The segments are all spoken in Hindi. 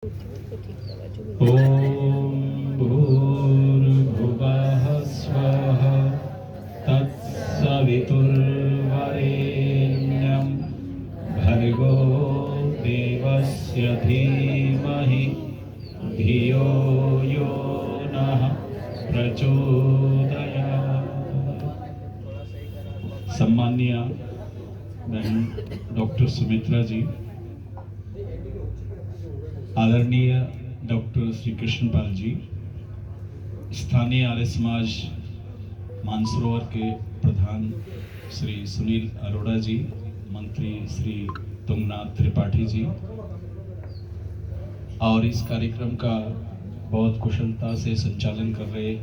ॐ भूर्भुवः स्वः तत्सवितुर्वरेण्यं भर्गो देवस्य धीमहि धियो यो नः प्रचोदयात्। सम्माननीय बहन डॉक्टर सुमित्रा जी, आदरणीय डॉक्टर श्री कृष्णपाल जी, स्थानीय आर्य समाज मानसरोवर के प्रधान श्री सुनील अरोड़ा जी, मंत्री श्री तुंगनाथ त्रिपाठी जी, और इस कार्यक्रम का बहुत कुशलता से संचालन कर रहे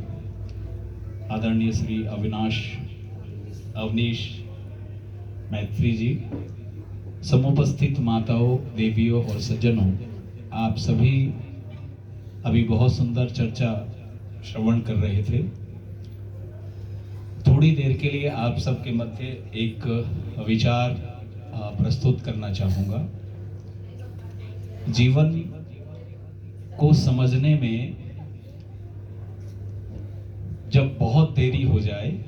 आदरणीय श्री अवनीश मैत्री जी, समुपस्थित माताओं, देवियों और सज्जनों, आप सभी अभी बहुत सुंदर चर्चा श्रवण कर रहे थे। थोड़ी देर के लिए आप सबके मध्य एक विचार प्रस्तुत करना चाहूँगा। जीवन को समझने में जब बहुत देरी हो जाए,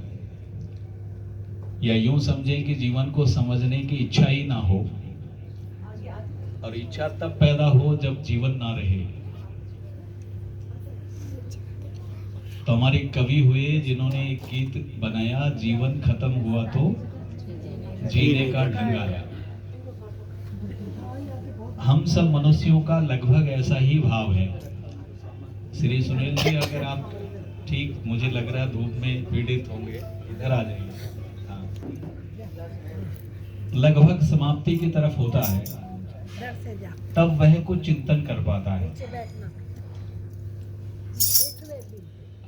या यूं समझें कि जीवन को समझने की इच्छा ही ना हो, और इच्छा तब पैदा हो जब जीवन ना रहे। तो हमारे कवि हुए जिन्होंने एक गीत बनाया, जीवन खत्म हुआ तो जीने का ढंग आया। हम सब मनुष्यों का लगभग ऐसा ही भाव है। श्री सुनील जी, अगर आप ठीक, मुझे लग रहा है धूप में पीड़ित होंगे, इधर आ जाइए। हाँ, लगभग समाप्ति की तरफ होता है, तब वह कुछ चिंतन कर पाता है।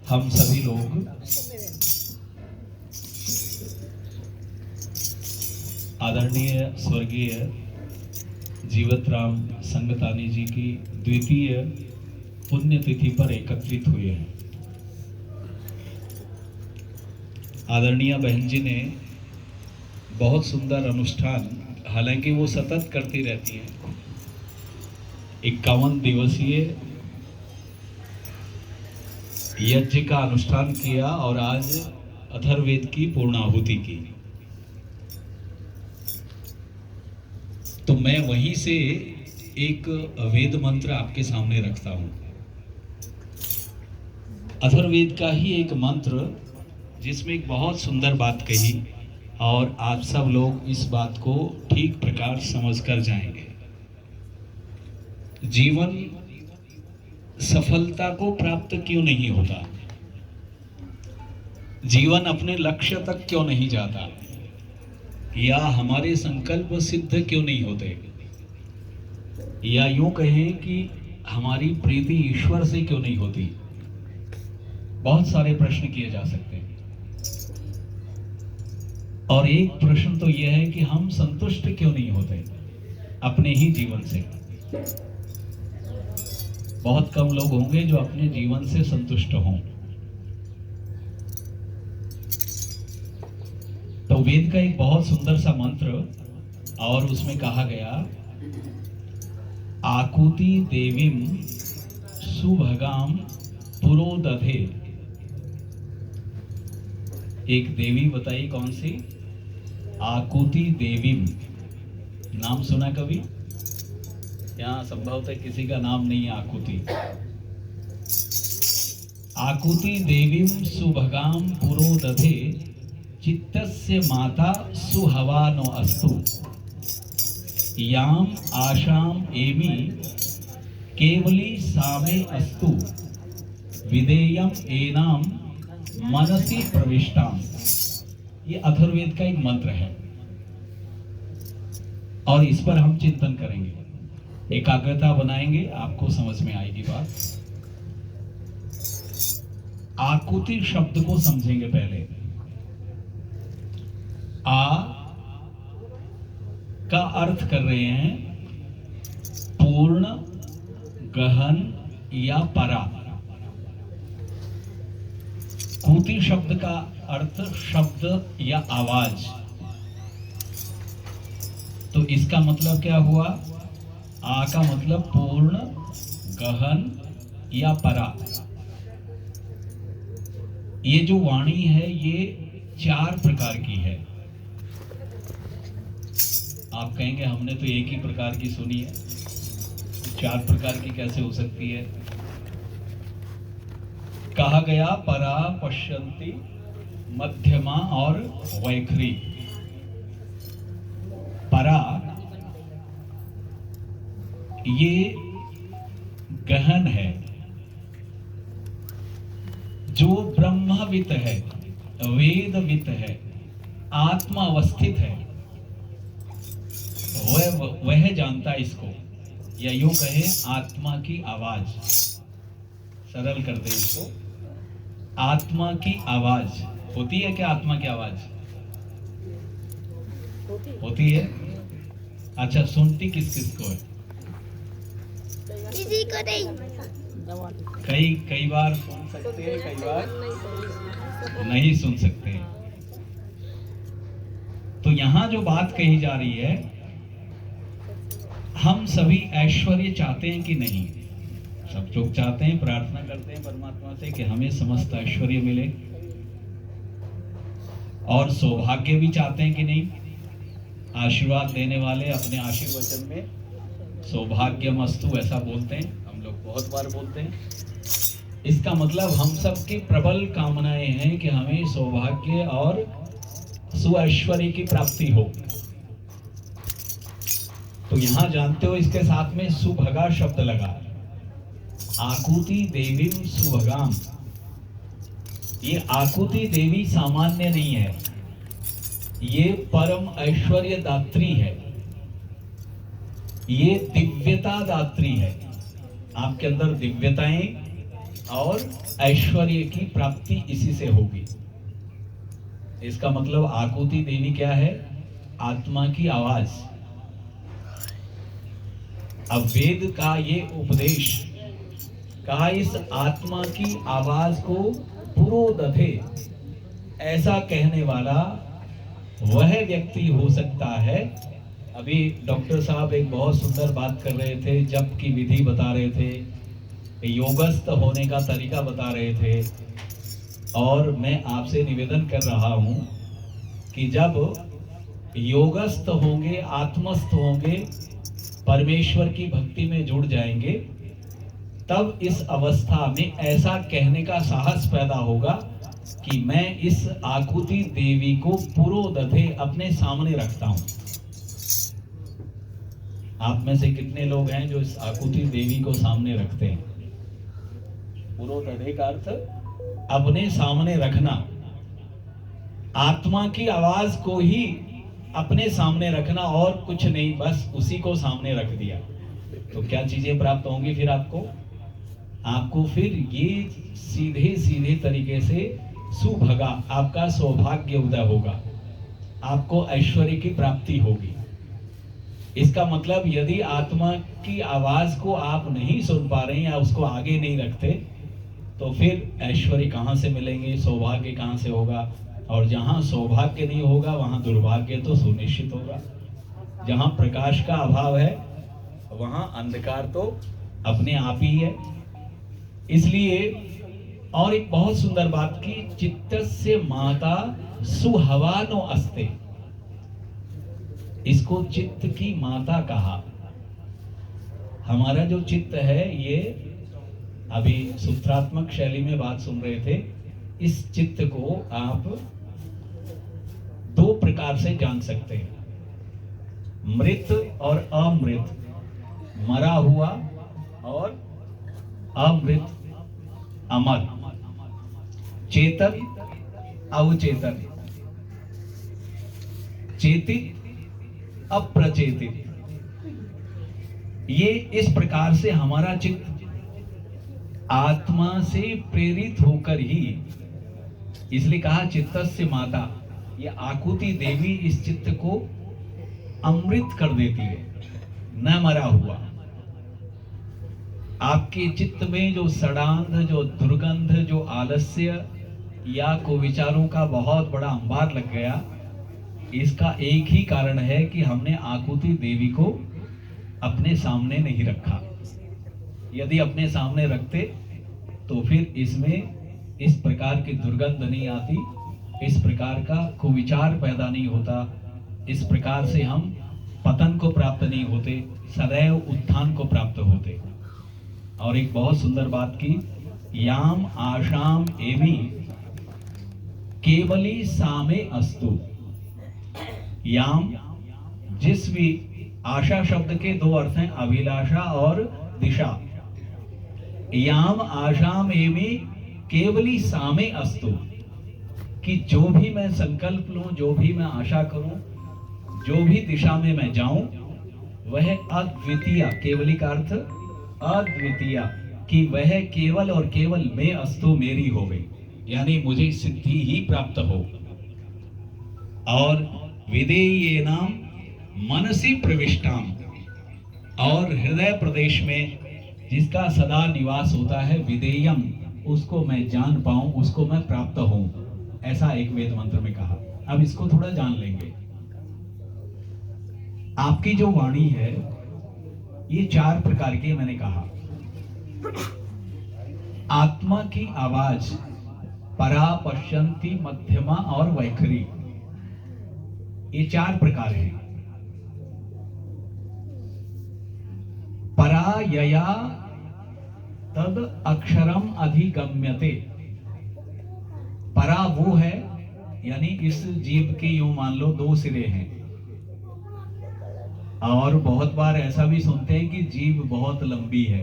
हम सभी लोग आदरणीय स्वर्गीय जीवतराम संगतानी जी की द्वितीय पुण्यतिथि पर एकत्रित हुए हैं। आदरणीय बहन जी ने बहुत सुंदर अनुष्ठान, हालांकि वो सतत करती रहती हैं, 51 दिवसीय यज्ञ का अनुष्ठान किया और आज अथर्ववेद की पूर्णाहुति की। तो मैं वहीं से एक वेद मंत्र आपके सामने रखता हूं। अथर्ववेद का ही एक मंत्र, जिसमें एक बहुत सुंदर बात कही, और आप सब लोग इस बात को ठीक प्रकार समझ कर जाएंगे। जीवन सफलता को प्राप्त क्यों नहीं होता? जीवन अपने लक्ष्य तक क्यों नहीं जाता? या हमारे संकल्प सिद्ध क्यों नहीं होते? या यूं कहें कि हमारी प्रीति ईश्वर से क्यों नहीं होती? बहुत सारे प्रश्न किए जा सकते हैं, और एक प्रश्न तो यह है कि हम संतुष्ट क्यों नहीं होते अपने ही जीवन से। बहुत कम लोग होंगे जो अपने जीवन से संतुष्ट हों। तो वेद का एक बहुत सुंदर सा मंत्र, और उसमें कहा गया, आकुति देवीम सुभगाम पुरोदधे। एक देवी बताइए कौन सी? आकुति देवीम। नाम सुना कभी? यहाँ संभवतः किसी का नाम नहीं है आकुति। आकुति देवीम सुभगाम पुरोदधे, चित्तस्य माता सुहवानो अस्तु, याम आशाम एमि केवली सामे अस्तु, विदेयम एनाम मनसी प्रविष्टाम। ये अथर्ववेद का एक मंत्र है, और इस पर हम चिंतन करेंगे, एकाग्रता बनाएंगे, आपको समझ में आएगी बात। आकुति शब्द को समझेंगे पहले। आ का अर्थ कर रहे हैं पूर्ण, गहन या परा। कुति शब्द का अर्थ शब्द या आवाज। तो इसका मतलब क्या हुआ? आ का मतलब पूर्ण, गहन या परा। ये जो वाणी है ये 4 प्रकार की है। आप कहेंगे हमने तो एक ही प्रकार की सुनी है, 4 प्रकार की कैसे हो सकती है? कहा गया परा, पश्यन्ति, मध्यमा और वैखरी। परा ये गहन है, जो ब्रह्मवित है, वेदवित है, आत्मा अवस्थित है, वह जानता इसको। या यूं कहे आत्मा की आवाज, सरल कर दे इसको। आत्मा की आवाज होती है क्या? आत्मा की आवाज होती है। अच्छा, सुनती किस किस को है? किसी को नहीं। कई बार सुन सकते हैं, कई बार नहीं सुन सकते हैं। तो यहां जो बात कही जा रही है, हम सभी ऐश्वर्य चाहते हैं कि नहीं? सब लोग चाहते हैं, प्रार्थना करते हैं परमात्मा से कि हमें समस्त ऐश्वर्य मिले, और सौभाग्य भी चाहते हैं कि नहीं? आशीर्वाद देने वाले अपने आशीर्वचन में सौभाग्यमस्तु ऐसा बोलते हैं, हम लोग बहुत बार बोलते हैं। इसका मतलब हम सब की प्रबल कामनाएं हैं कि हमें सौभाग्य और सुऐश्वर्य की प्राप्ति हो। तो यहां जानते हो इसके साथ में सुभगा शब्द लगा। आकुति देवीम सुभगाम। ये आकुति देवी सामान्य नहीं है, ये परम ऐश्वर्य दात्री है, ये दिव्यता दात्री है। आपके अंदर दिव्यताएं और ऐश्वर्य की प्राप्ति इसी से होगी। इसका मतलब आकुति देवी क्या है? आत्मा की आवाज। अब वेद का ये उपदेश कहा, इस आत्मा की आवाज को पुरोदधे, ऐसा कहने वाला वह व्यक्ति हो सकता है। अभी डॉक्टर साहब एक बहुत सुंदर बात कर रहे थे, जप की विधि बता रहे थे, योगस्थ होने का तरीका बता रहे थे। और मैं आपसे निवेदन कर रहा हूं कि जब योगस्थ होंगे, आत्मस्थ होंगे, परमेश्वर की भक्ति में जुड़ जाएंगे, तब इस अवस्था में ऐसा कहने का साहस पैदा होगा कि मैं इस आकुति देवी को पुरोदधे अपने सामने रखता हूं। आप में से कितने लोग हैं जो इस आकुति देवी को सामने रखते हैं? पुरोदधे का अर्थ अपने सामने रखना, आत्मा की आवाज को ही अपने सामने रखना और कुछ नहीं, बस उसी को सामने रख दिया। तो क्या चीजें प्राप्त होंगी फिर आपको फिर ये सीधे सीधे तरीके से सुभगा, आपका सौभाग्य उदय होगा, आपको ऐश्वर्य की प्राप्ति होगी। इसका मतलब यदि आत्मा की आवाज को आप नहीं सुन पा रहे हैं या उसको आगे नहीं रखते, तो फिर ऐश्वर्य कहां से मिलेंगे, सौभाग्य कहां से होगा? और जहां सौभाग्य नहीं होगा वहां दुर्भाग्य तो सुनिश्चित होगा। जहां प्रकाश का अभाव है वहां अंधकार तो अपने आप ही है। इसलिए और एक बहुत सुंदर बात की, चित्तस्य माता सुहवानो अस्ते, इसको चित्त की माता कहा। हमारा जो चित्त है, ये अभी सूत्रात्मक शैली में बात सुन रहे थे, इस चित्त को आप 2 प्रकार से जान सकते हैं, मृत और अमृत, मरा हुआ और अमृत, अमर, चेतन, अवचेतन, चेतित, अप्रचेतित। ये इस प्रकार से हमारा चित्त आत्मा से प्रेरित होकर ही, इसलिए कहा चित्तस्य माता, ये आकुति देवी इस चित्त को अमृत कर देती है, न मरा हुआ। आपके चित्त में जो सड़ांध, जो दुर्गंध, जो आलस्य या कुविचारों का बहुत बड़ा अंबार लग गया, इसका एक ही कारण है कि हमने आकुति देवी को अपने सामने नहीं रखा। यदि अपने सामने रखते तो फिर इसमें इस प्रकार की दुर्गंध नहीं आती, इस प्रकार का कुविचार पैदा नहीं होता, इस प्रकार से हम पतन को प्राप्त नहीं होते, सदैव उत्थान को प्राप्त होते। और एक बहुत सुंदर बात की, याम आशाम एवि केवली सामे अस्तु। याम, जिस भी, आशा शब्द के दो अर्थ हैं, अभिलाषा और दिशा। याम आशाम एवि केवली सामे अस्तु, कि जो भी मैं संकल्प लूं, जो भी मैं आशा करूं, जो भी दिशा में मैं जाऊं, वह अद्वितीय, केवली का अर्थ अद्वितीय, कि वह केवल और केवल मैं अस्तु, मेरी हो गई, यानी मुझे सिद्धि ही प्राप्त हो। और विधेयेनाम मनसि प्रविष्टाम, और हृदय प्रदेश में जिसका सदा निवास होता है, विधेयम, उसको मैं जान पाऊं, उसको मैं प्राप्त हूं, ऐसा एक वेद मंत्र में कहा। अब इसको थोड़ा जान लेंगे। आपकी जो वाणी है ये 4 प्रकार की, मैंने कहा। आत्मा की आवाज परा, पश्यंती, मध्यमा और वैखरी, ये 4 प्रकार हैं। परा यया तद अक्षरम अधिगम्यते। परा वो है, यानी इस जीव के यूं मान लो 2 सिरे हैं। और बहुत बार ऐसा भी सुनते हैं कि जीभ बहुत लंबी है,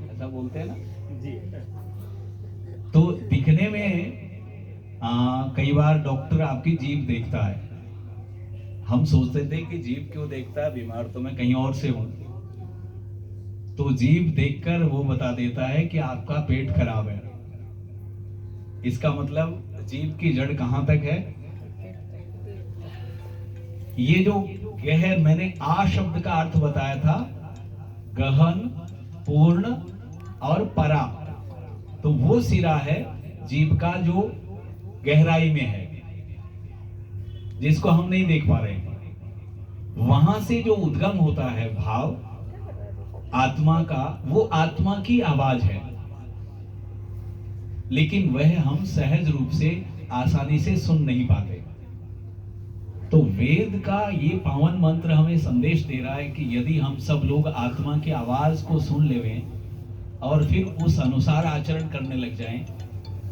ऐसा बोलते हैं ना जी। तो दिखने में कई बार डॉक्टर आपकी जीभ देखता है, हम सोचते थे कि जीभ क्यों देखता है, बीमार तो मैं कहीं और से हूं। तो जीभ देखकर वो बता देता है कि आपका पेट खराब है। इसका मतलब जीभ की जड़ कहां तक है? ये जो गहन, मैंने आ शब्द का अर्थ बताया था, गहन, पूर्ण और परा, तो वो सिरा है जीभ का जो गहराई में है, जिसको हम नहीं देख पा रहे हैं। वहां से जो उद्गम होता है भाव आत्मा का, वो आत्मा की आवाज है, लेकिन वह हम सहज रूप से आसानी से सुन नहीं पाते। तो वेद का ये पावन मंत्र हमें संदेश दे रहा है कि यदि हम सब लोग आत्मा की आवाज को सुन लेवें और फिर उस अनुसार आचरण करने लग जाएं,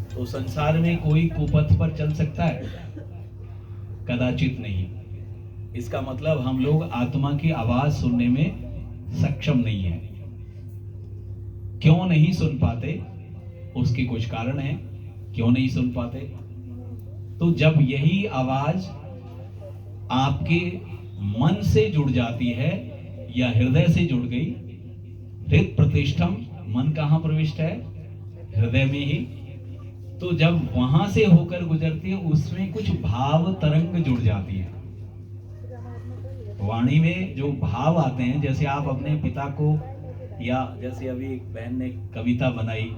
तो संसार में कोई कुपथ पर चल सकता है? कदाचित नहीं। इसका मतलब हम लोग आत्मा की आवाज सुनने में सक्षम नहीं है। क्यों नहीं सुन पाते? उसके कुछ कारण हैं क्यों नहीं सुन पाते। तो जब यही आवाज आपके मन से जुड़ जाती है या हृदय से जुड़ गई, हृदय प्रतिष्ठम, मन कहां प्रविष्ट है? हृदय में ही। तो जब वहां से होकर गुजरती है, उसमें कुछ भाव तरंग जुड़ जाती है। वाणी में जो भाव आते हैं, जैसे आप अपने पिता को, या जैसे अभी एक बहन ने कविता बनाई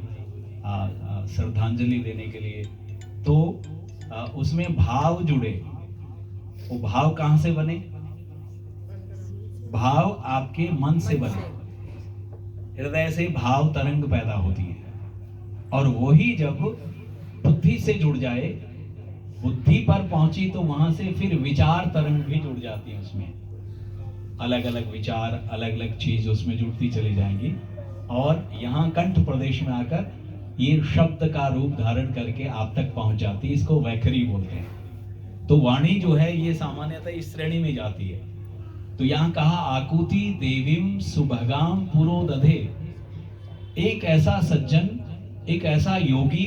श्रद्धांजलि देने के लिए, तो उसमें भाव जुड़े। वो भाव कहां से बने? भाव आपके मन से बने, हृदय से भाव तरंग पैदा होती है। और वही जब बुद्धि से जुड़ जाए, बुद्धि पर पहुंची, तो वहां से फिर विचार तरंग भी जुड़ जाती है। उसमें अलग अलग विचार, अलग अलग चीज उसमें जुड़ती चली जाएंगी, और यहाँ कंठ प्रदेश में आकर ये शब्द का रूप धारण करके आप तक पहुंच जाती है। इसको वैखरी बोलते हैं। तो वाणी जो है ये सामान्यतः इस श्रेणी में जाती है। तो यहाँ कहा आकुति देवीम सुभगाम पुरो दधे। एक ऐसा सज्जन, एक ऐसा योगी,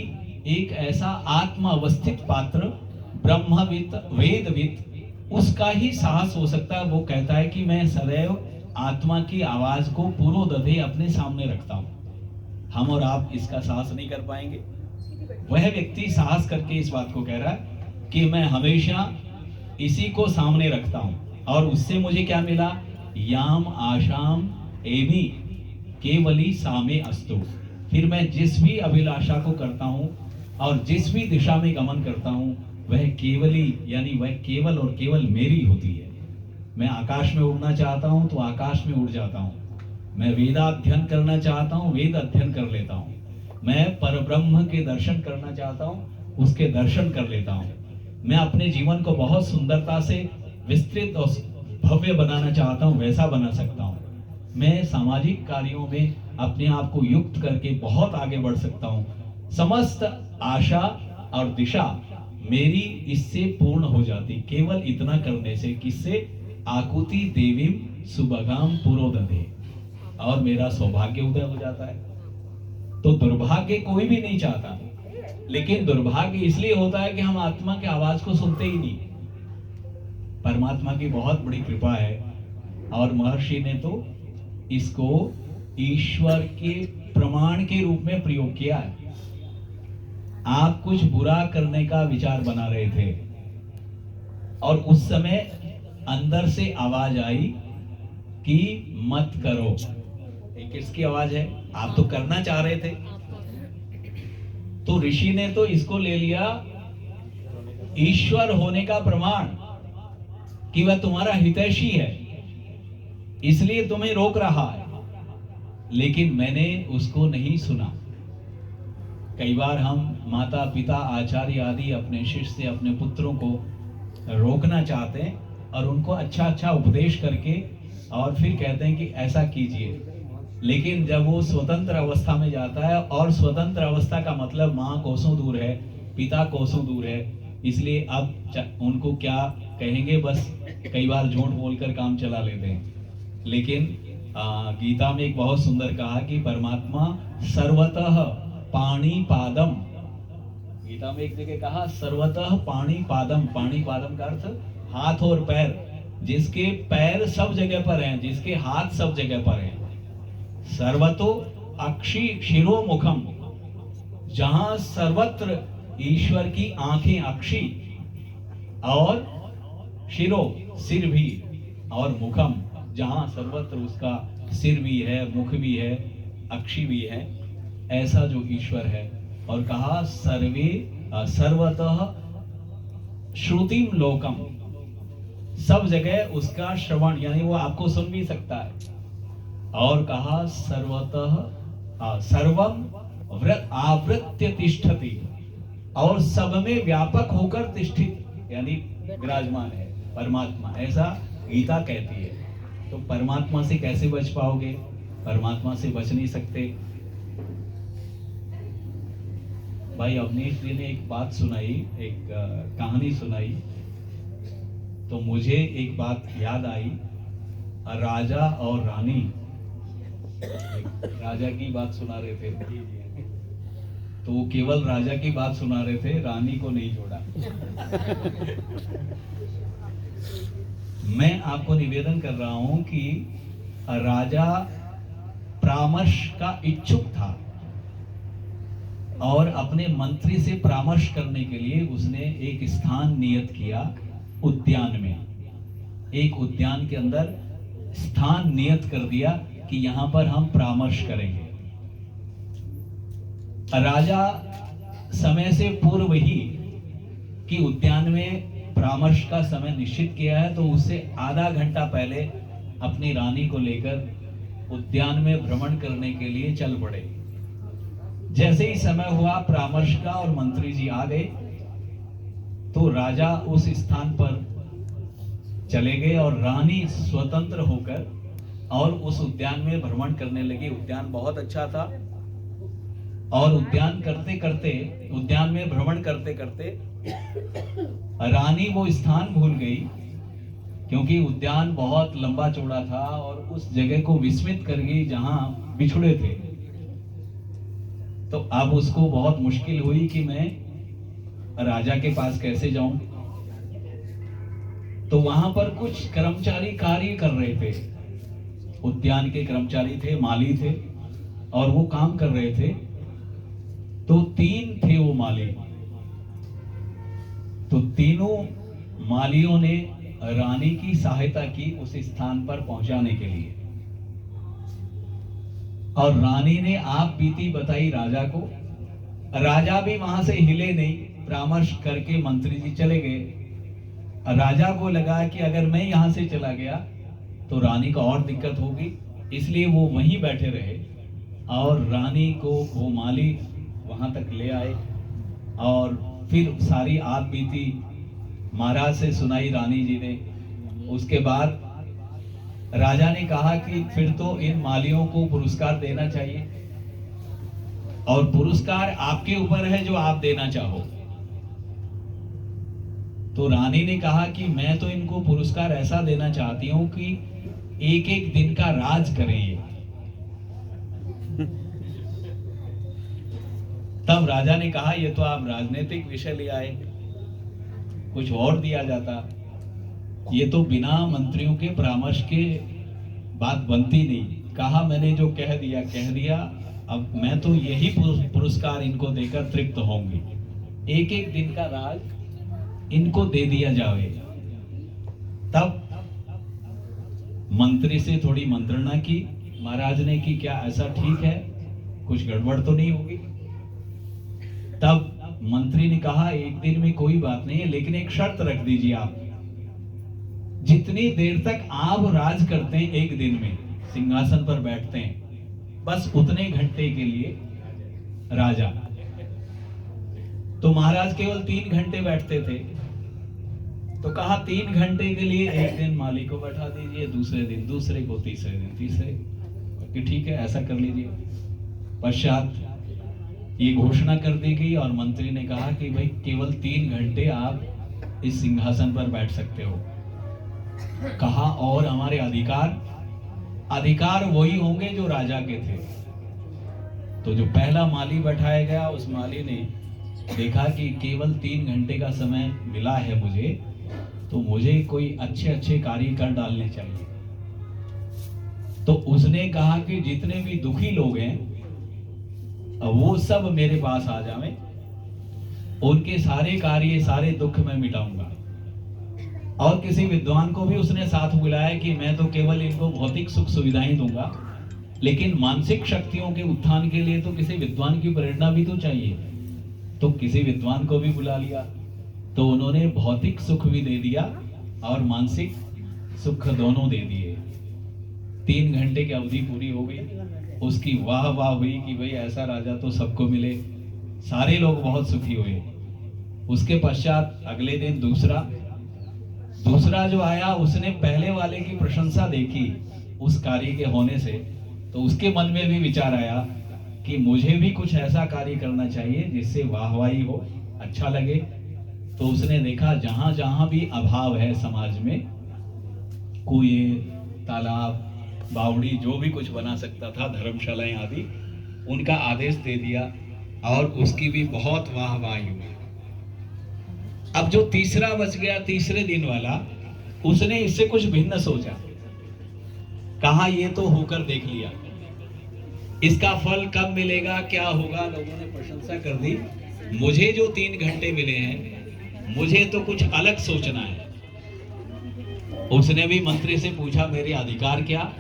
एक ऐसा आत्मा अवस्थित पात्र, ब्रह्मविद, वेदविद, उसका ही साहस हो सकता है। वो कहता है कि मैं सदैव आत्मा की आवाज को पुरो दधे अपने सामने रखता हूं। हम और आप इसका साहस नहीं कर पाएंगे। वह व्यक्ति साहस करके इस बात को कह रहा है कि मैं हमेशा इसी को सामने रखता हूं। और उससे मुझे क्या मिला? याम आशाम एवि केवली सामे अस्तु। फिर मैं जिस भी अभिलाषा को करता हूं और जिस भी दिशा में गमन करता हूं, वह केवली, यानी वह केवल और केवल मेरी होती है। मैं आकाश में उड़ना चाहता हूं तो आकाश में उड़ जाता हूं। मैं वेदाध्ययन करना चाहता हूँ, वेद अध्ययन कर लेता हूँ। मैं परब्रह्म के दर्शन करना चाहता हूँ, उसके दर्शन कर लेता हूँ। मैं अपने जीवन को बहुत सुंदरता से विस्तृत और भव्य बनाना चाहता हूँ, वैसा बना सकता हूँ। मैं सामाजिक कार्यों में अपने आप को युक्त करके बहुत आगे बढ़ सकता हूँ। समस्त आशा और दिशा मेरी इससे पूर्ण हो जाती, केवल इतना करने से। किससे? आकुति देवीम सुभगाम पुरोदधे, और मेरा सौभाग्य उदय हो जाता है। तो दुर्भाग्य कोई भी नहीं चाहता, लेकिन दुर्भाग्य इसलिए होता है कि हम आत्मा की आवाज को सुनते ही नहीं। परमात्मा की बहुत बड़ी कृपा है, और महर्षि ने तो इसको ईश्वर के प्रमाण के रूप में प्रयोग किया है। आप कुछ बुरा करने का विचार बना रहे थे, और उस समय अंदर से आवाज आई कि मत करो। ये किसकी आवाज है? आप तो करना चाह रहे थे। तो ऋषि ने तो इसको ले लिया ईश्वर होने का प्रमाण, कि वह तुम्हारा हितैषी है, इसलिए तुम्हें रोक रहा है। लेकिन मैंने उसको नहीं सुना। कई बार हम माता पिता आचार्य आदि अपने शिष्य, अपने पुत्रों को रोकना चाहते हैं, और उनको अच्छा अच्छा उपदेश करके और फिर कहते हैं कि ऐसा कीजिए। लेकिन जब वो स्वतंत्र अवस्था में जाता है, और स्वतंत्र अवस्था का मतलब माँ कोसों दूर है, पिता कोसों दूर है, इसलिए अब उनको क्या कहेंगे, बस कई बार झूठ बोलकर काम चला लेते हैं। लेकिन गीता में एक बहुत सुंदर कहा कि परमात्मा सर्वतः पाणी पादम। गीता में एक जगह कहा सर्वतः पाणी पादम। पाणी पादम का अर्थ हाथ और पैर। जिसके पैर सब जगह पर हैं, जिसके हाथ सब जगह पर हैं। सर्वतो अक्षी शिरो मुखम, जहां सर्वत्र ईश्वर की आंखें अक्षी, और शिरो सिर भी, और मुखम जहां सर्वत्र उसका सिर भी है, मुख भी है, अक्षी भी है, ऐसा जो ईश्वर है। और कहा सर्वे सर्वतः श्रुतिम लोकम, सब जगह उसका श्रवण, यानी वो आपको सुन भी सकता है। और कहा सर्वतः सर्वम आवृत्य तिष्ठति, और सब में व्यापक होकर तिष्ठित, यानी विराजमान है परमात्मा, ऐसा गीता कहती है। तो परमात्मा से कैसे बच पाओगे? परमात्मा से बच नहीं सकते। भाई अवनीश जी ने एक बात सुनाई, एक कहानी सुनाई, तो मुझे एक बात याद आई। राजा और रानी, राजा की बात सुना रहे थे, तो वो केवल राजा की बात सुना रहे थे, रानी को नहीं जोड़ा। मैं आपको निवेदन कर रहा हूं कि राजा परामर्श का इच्छुक था, और अपने मंत्री से परामर्श करने के लिए उसने एक स्थान नियत किया उद्यान में। एक उद्यान के अंदर स्थान नियत कर दिया कि यहां पर हम परामर्श करेंगे। राजा समय से पूर्व ही कि उद्यान में परामर्श का समय निश्चित किया है, तो उससे आधा घंटा पहले अपनी रानी को लेकर उद्यान में भ्रमण करने के लिए चल पड़े। जैसे ही समय हुआ परामर्श का और मंत्री जी आ गए, तो राजा उस स्थान पर चले गए, और रानी स्वतंत्र होकर और उस उद्यान में भ्रमण करने लगी। उद्यान बहुत अच्छा था, और उद्यान में भ्रमण करते करते रानी वो स्थान भूल गई, क्योंकि उद्यान बहुत लंबा चौड़ा था, और उस जगह को विस्मृत कर गई जहां बिछुड़े थे। तो अब उसको बहुत मुश्किल हुई कि मैं राजा के पास कैसे जाऊं। तो वहां पर कुछ कर्मचारी कार्य कर रहे थे, उद्यान के कर्मचारी थे, माली थे, और वो काम कर रहे थे। तो 3 थे वो माली। तो तीनों मालियों ने रानी की सहायता की उस स्थान पर पहुंचाने के लिए, और रानी ने आप बीती बताई राजा को। राजा भी वहां से हिले नहीं, परामर्श करके मंत्री जी चले गए। राजा को लगा कि अगर मैं यहां से चला गया तो रानी को और दिक्कत होगी, इसलिए वो वहीं बैठे रहे और रानी को वो माली वहां तक ले आए और फिर सारी आप बीती महाराज से सुनाई रानी जी ने। उसके बाद राजा ने कहा कि फिर तो इन मालियों को पुरस्कार देना चाहिए और पुरस्कार आपके ऊपर है जो आप देना चाहो। तो रानी ने कहा कि मैं तो इनको पुरस्कार ऐसा देना चाहती हूं कि एक एक दिन का राज करें ये। तब राजा ने कहा ये तो आप राजनीतिक विषय ले आए, कुछ और दिया जाता, ये तो बिना मंत्रियों के परामर्श के बात बनती नहीं। कहा मैंने जो कह दिया, अब मैं तो यही पुरस्कार इनको देकर तृप्त होंगी, एक एक दिन का राज इनको दे दिया जावे। तब मंत्री से थोड़ी मंत्रणा की महाराज ने कि क्या ऐसा ठीक है, कुछ गड़बड़ तो नहीं होगी। तब मंत्री ने कहा एक दिन में कोई बात नहीं है, लेकिन एक शर्त रख दीजिए आप, जितनी देर तक आप राज करते हैं एक दिन में सिंहासन पर बैठते हैं, बस उतने घंटे के लिए राजा। तो महाराज केवल 3 घंटे बैठते थे, तो कहा 3 घंटे के लिए एक दिन माली को बैठा दीजिए, दूसरे दिन दूसरे को, तीसरे दिन तीसरे कि ठीक है ऐसा कर लीजिए। पश्चात ये घोषणा कर दी गई और मंत्री ने कहा कि भाई केवल 3 घंटे आप इस सिंहासन पर बैठ सकते हो। कहा और हमारे अधिकार वही होंगे जो राजा के थे। तो जो पहला माली बैठाया गया, उस माली ने देखा कि केवल 3 घंटे का समय मिला है मुझे, तो मुझे कोई अच्छे कार्य कर डालने चाहिए। तो उसने कहा कि जितने भी दुखी लोग हैं वो सब मेरे पास आ जाएं, उनके सारे कार्य सारे दुख मैं मिटाऊंगा। और किसी विद्वान को भी उसने साथ बुलाया कि मैं तो केवल इनको भौतिक सुख सुविधाएं दूंगा, लेकिन मानसिक शक्तियों के उत्थान के लिए तो किसी विद्वान की प्रेरणा भी तो चाहिए। तो किसी विद्वान को भी बुला लिया, तो उन्होंने भौतिक सुख भी दे दिया और मानसिक सुख दोनों दे दिए। 3 घंटे की अवधि पूरी हो गई, उसकी वाह वाह हुई कि भाई ऐसा राजा तो सबको मिले, सारे लोग बहुत सुखी हुए। उसके पश्चात अगले दिन दूसरा जो आया, उसने पहले वाले की प्रशंसा देखी उस कार्य के होने से, तो उसके मन में भी विचार आया कि मुझे भी कुछ ऐसा कार्य करना चाहिए जिससे वाहवाही हो, अच्छा लगे। तो उसने देखा जहां जहां भी अभाव है समाज में, कुएं, तालाब, बावड़ी, जो भी कुछ बना सकता था, धर्मशालाएं आदि, उनका आदेश दे दिया और उसकी भी बहुत वाहवाही हुई। अब जो तीसरा बच गया, तीसरे दिन वाला, उसने इससे कुछ भिन्न सोचा। कहा ये तो होकर देख लिया, इसका फल कब मिलेगा, क्या होगा। लोगों ने प्रशंसा कर दी, मुझे जो 3 घंटे मिले हैं, मुझे तो कुछ अलग सोचना है। उसने भी मंत्री से पूछा मेरे अधिकार क्या,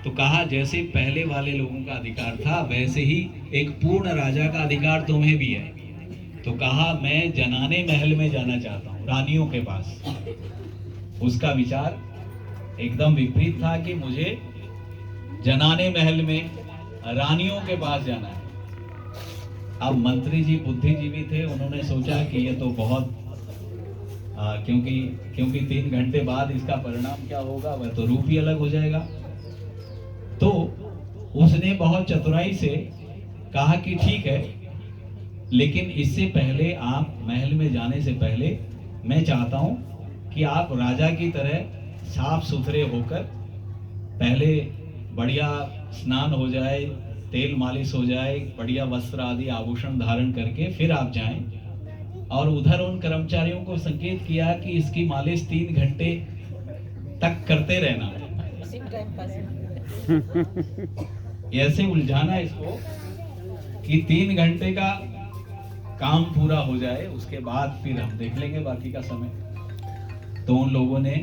तो कहा जैसे पहले वाले लोगों का अधिकार था, वैसे ही एक पूर्ण राजा का अधिकार तुम्हें भी है। तो कहा मैं जनाने महल में जाना चाहता हूँ, रानियों के पास। उसका विचार एकदम विपरीत था कि मुझे जनाने महल में रानियों के पास जाना है। अब मंत्री जी बुद्धिजीवी थे, उन्होंने सोचा कि ये तो बहुत क्योंकि 3 घंटे बाद इसका परिणाम क्या होगा, वह तो रूप ही अलग हो जाएगा। तो उसने बहुत चतुराई से कहा कि ठीक है, लेकिन इससे पहले, आप महल में जाने से पहले, मैं चाहता हूं कि आप राजा की तरह साफ सुथरे होकर पहले बढ़िया स्नान हो जाए, तेल मालिश हो जाए, बढ़िया वस्त्र आदि आभूषण धारण करके फिर आप जाएं। और उधर उन कर्मचारियों को संकेत किया कि इसकी मालिश 3 घंटे तक करते रहना। ऐसे उलझाना इसको कि 3 घंटे का काम पूरा हो जाए, उसके बाद फिर हम देख लेंगे बाकी का समय। तो उन लोगों ने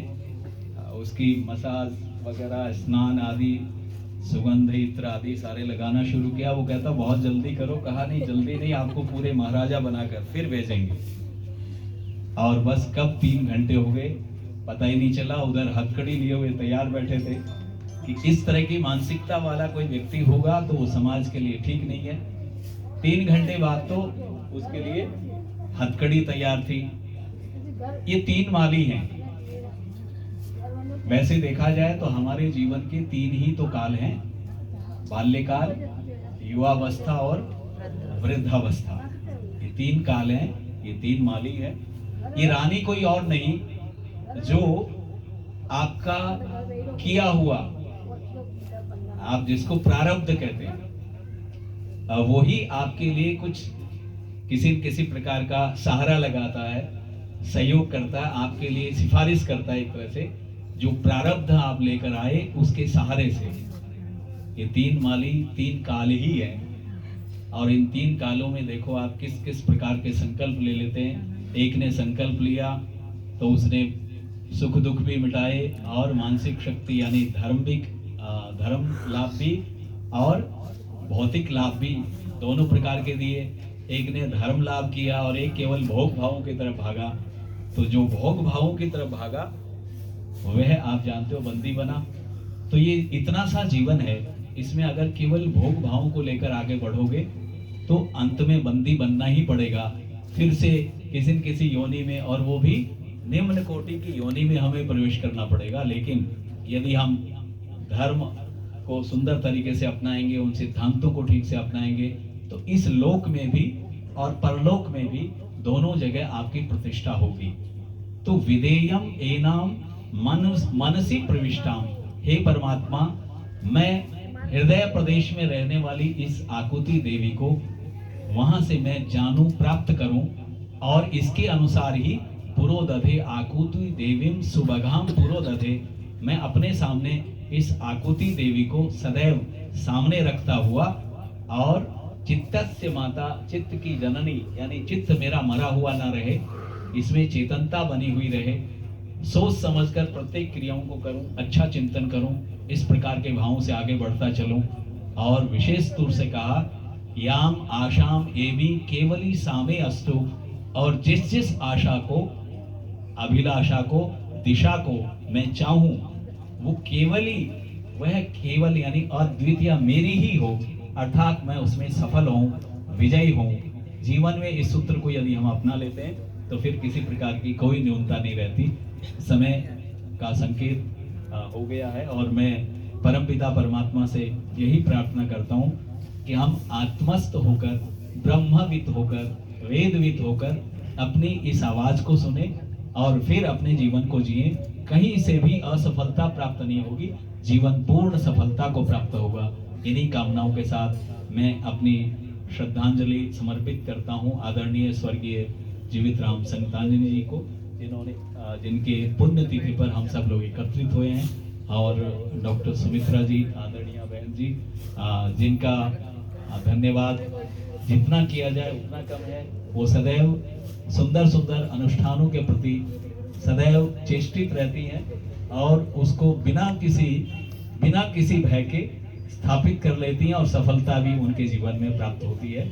उसकी मसाज वगैरह, स्नान आदि, सुगंध इत्र आदि सारे लगाना शुरू किया। वो कहता बहुत जल्दी करो। कहा नहीं जल्दी नहीं, आपको पूरे महाराजा बनाकर फिर भेजेंगे। और बस कब 3 घंटे हो गए पता ही नहीं चला। उधर हथकड़ी लिए हुए तैयार बैठे थे कि इस तरह की मानसिकता वाला कोई व्यक्ति होगा तो वो समाज के लिए ठीक नहीं है। 3 घंटे बाद तो उसके लिए हथकड़ी तैयार थी। ये 3 माली हैं। वैसे देखा जाए तो हमारे जीवन के 3 ही तो काल हैं, बाल्यकाल, युवावस्था और वृद्धावस्था। ये 3 काल हैं, ये 3 माली है। ये रानी कोई और नहीं, जो आपका किया हुआ, आप जिसको प्रारब्ध कहते हैं, वही आपके लिए कुछ किसी न किसी प्रकार का सहारा लगाता है, सहयोग करता है, आपके लिए सिफारिश करता है। एक तरह से जो प्रारब्ध आप लेकर आए उसके सहारे से। ये 3 माली 3 काल ही है। और इन 3 कालों में देखो आप किस किस प्रकार के संकल्प ले लेते हैं। एक ने संकल्प लिया तो उसने सुख दुख भी मिटाए और मानसिक शक्ति यानी धर्म लाभ भी और भौतिक लाभ भी दोनों प्रकार के दिए। एक ने धर्म लाभ किया और एक केवल भोग भावों की तरफ भागा। तो जो भोग भावों की तरफ भागा वह आप जानते हो बंदी बना। तो ये इतना सा जीवन है, इसमें अगर केवल भोग भावों को लेकर आगे बढ़ोगे तो अंत में बंदी बनना ही पड़ेगा, फिर से किसी न किसी योनि में, और वो भी निम्न कोटि की योनि में हमें प्रवेश करना पड़ेगा। लेकिन यदि हम धर्म को सुंदर तरीके से अपनाएंगे, उन सिद्धांतों को ठीक से अपनाएंगे, तो इस लोक में भी और परलोक में भी दोनों जगह आपकी प्रतिष्ठा होगी। तो विदेयम एनाम मनसी प्रविष्टाम, हे परमात्मा, मैं हृदय प्रदेश में रहने वाली इस आकुति देवी को वहां से मैं जानूं, प्राप्त करूं, और इसके अनुसार ही पुरोदधे आकुति देवीम सुभगाम पुरोदधे, मैं अपने सामने इस आकुति देवी को सदैव सामने रखता हुआ, और चित्तस्य माता, चित्त की जननी, यानी चित्त मेरा मरा हुआ ना रहे, इसमें चेतनता बनी हुई रहे, सोच समझकर प्रत्येक क्रियाओं को करूं, अच्छा चिंतन करूं, इस प्रकार के भावों से आगे बढ़ता चलूं। और विशेष तौर से कहा याम आशाम एवं केवली सामे अस्तु, और जिस जिस आशा को, अभिलाषा को, दिशा को मैं चाहूं वो केवली, वह केवल यानी अद्वितीय मेरी ही हो, अर्थात मैं उसमें सफल हूं, विजयी हूं। जीवन में इस सूत्र को यदि हम अपना लेते हैं तो फिर किसी प्रकार की कोई न्यूनता नहीं रहती। समय का संकेत हो गया है और मैं परमपिता परमात्मा से यही प्रार्थना करता हूं कि हम आत्मस्थ होकर, ब्रह्मविद होकर, वेदविद होकर अपनी इस आवाज को सुने और फिर अपने जीवन को जिए। कहीं से भी असफलता प्राप्त नहीं होगी, जीवन पूर्ण सफलता को प्राप्त होगा। इन्हीं कामनाओं के साथ मैं अपनी श्रद्धांजलि समर्पित करता हूं आदरणीय स्वर्गीय जीवित राम संगतांजलि जी को, जिनके पुण्य तिथि पर हम सब लोग एकत्रित हुए हैं, और डॉक्टर सुमित्रा जी, आदरणीय बहन जी, जिनका धन्यवाद जितना किया जाए उतना कम है। वो सदैव सुंदर सुंदर अनुष्ठानों के प्रति सदैव चेष्टित रहती हैं और उसको बिना किसी भय के स्थापित कर लेती हैं, और सफलता भी उनके जीवन में प्राप्त होती है।